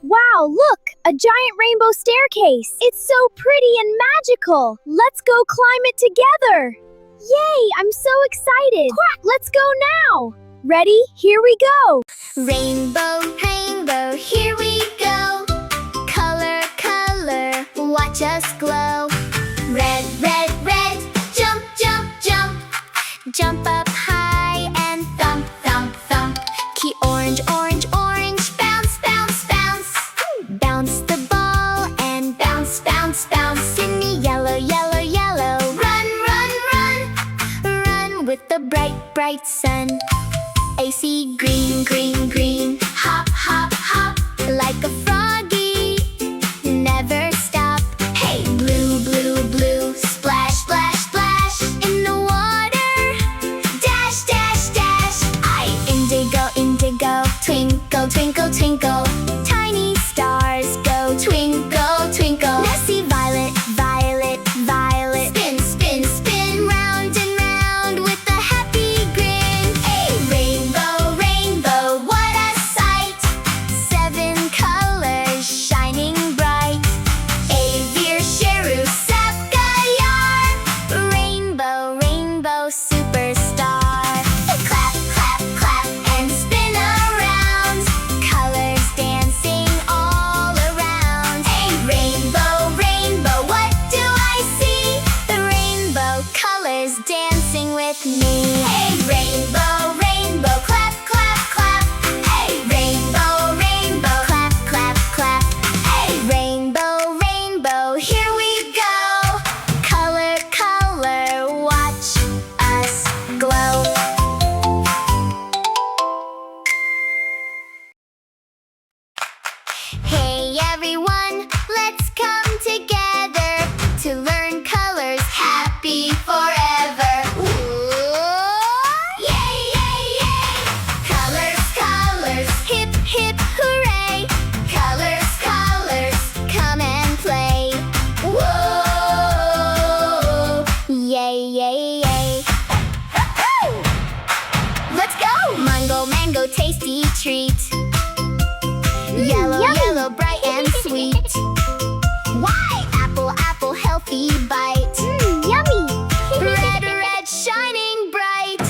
Wow, look! A giant rainbow staircase! It's so pretty and magical! Let's go climb it together! Yay! I'm so excited! Quack! Let's go now! Ready? Here we go! Rainbow, rainbow, here we go. Color, color, watch us glow. Red, red, red, jump, jump, jump. Jump up high and thump, thump, thump. Key orange, orange, orange, bounce, bounce, bounce. Bounce the ball and bounce, bounce, bounce. In the yellow, yellow, yellow, run, run, run. Run with the bright, bright sun. AC green, green, green, hop, hop, hop, like a froggy, never stop. Hey, blue, blue, blue, splash, splash, splash, in the water, dash, dash, dash. Indigo, indigo, twinkle, twinkle, twinkle, tiny stars go twinkle, twinkle. Now see violet, violet, violet, spin, spin, spin, round and round with a happy grin. Hey, rainbow, rainbow, what a sight! 7 colors shining bright. Veer, Cheru, Sapgayar, rainbow, rainbow, superstar. Clap, clap, clap, and spin around. Colors dancing all around. Hey, rainbow, rainbow, what do I see? The rainbow colors dancing with me. Hey, rainbow, rainbow, clap, clap, clap. Hey, rainbow, rainbow, clap, clap, clap. Hey, rainbow, rainbow, here we go. Color, color, watch us glow. Hey everyone, let's come together to learn colors happy forever. Ooh, yay, yay, yay! Colors, colors, hip, hip, hooray! Colors, colors, come and play. Whoa! Yay, yay, yay! Let's go! Mango, mango, tasty treat. Yellow, yummy. yellow, bright and sweet. Why? Apple, apple, healthy bite. Yummy! Red, red, shining bright.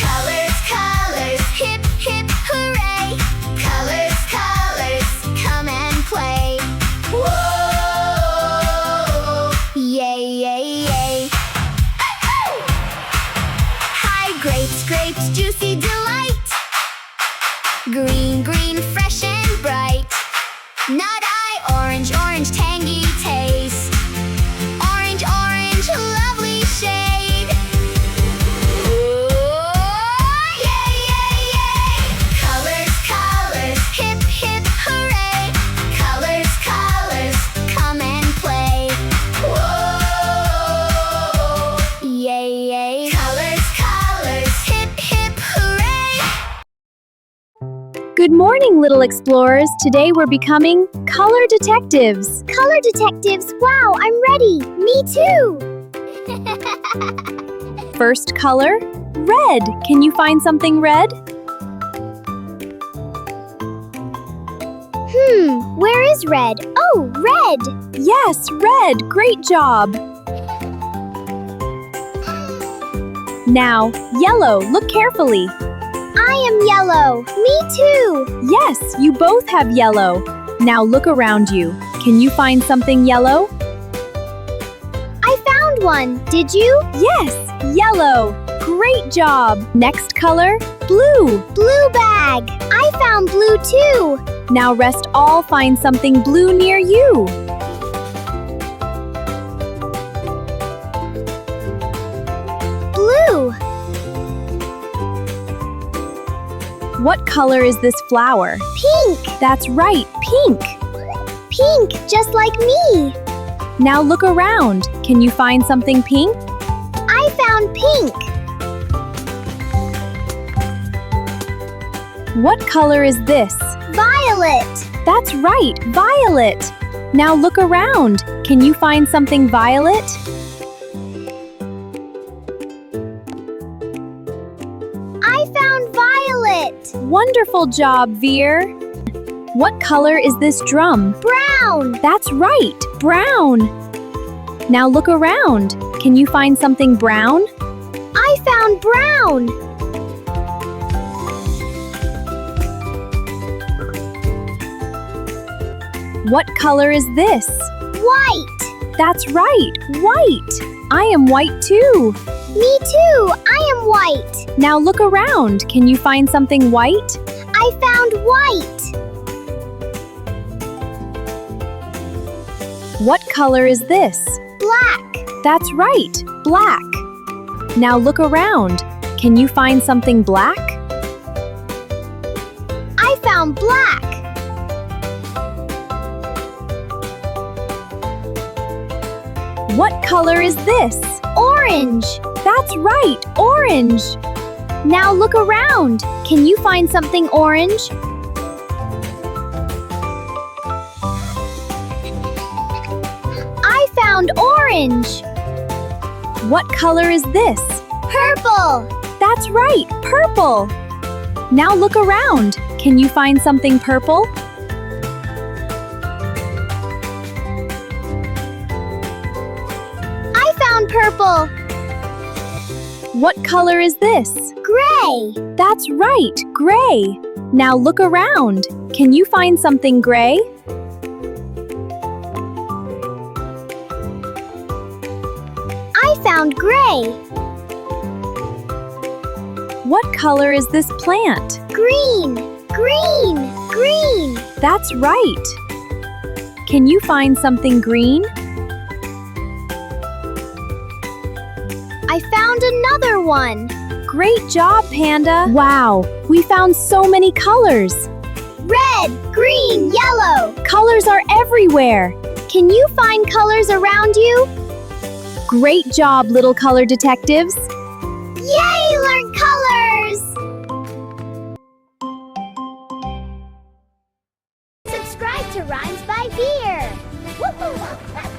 Colors, colors, hip, hip, hooray. Colors, colors, come and play. Whoa! Yay, yay, yay. Hi, grapes, grapes, juicy delight. Green, green, fresh and bright. Nut eye, orange, orange, tangy taste. Orange, orange, lovely shade. Ooh, yay, yay, yay! Colors, colors, hip, hip, hooray! Colors, colors, come and play. Whoa! Yay, yay! Colors, colors, hip, hip, hooray! Good morning, little explorers. Today we're becoming color detectives. Color detectives? Wow, I'm ready. Me too. First color, red. Can you find something red? Where is red? Oh, red. Yes, red. Great job. Now, yellow. Look carefully. I am yellow. Me too. Yes, you both have yellow. Now look around you. Can you find something yellow? I found one. Did you? Yes, yellow. Great job. Next color, blue. Blue bag. I found blue too. Now rest all find something blue near you. Blue. What color is this flower? Pink. That's right, pink. Pink, just like me. Now look around. Can you find something pink? I found pink. What color is this? Violet. That's right, violet. Now look around. Can you find something violet? I found violet. Wonderful job, Veer. What color is this drum? Brown. That's right, brown. Now look around. Can you find something brown? I found brown. What color is this? White. That's right, white. I am white too. Me too. I am white. Now look around. Can you find something white? I found white. What color is this? Black. That's right, black. Now look around. Can you find something black? I found black. What color is this? Orange. That's right, orange. Now look around. Can you find something orange? I found orange. What color is this? Purple. That's right, purple. Now look around. Can you find something purple? I found purple. What color is this? Gray. That's right, gray. Now look around. Can you find something gray? I found gray. What color is this plant? Green. Green. Green. That's right. Can you find something green? I found another one. Great job, Panda. Wow, we found so many colors. Red, green, yellow. Colors are everywhere. Can you find colors around you? Great job, little color detectives. Yay, learn colors! Subscribe to Rhymes by Veer. Woohoo!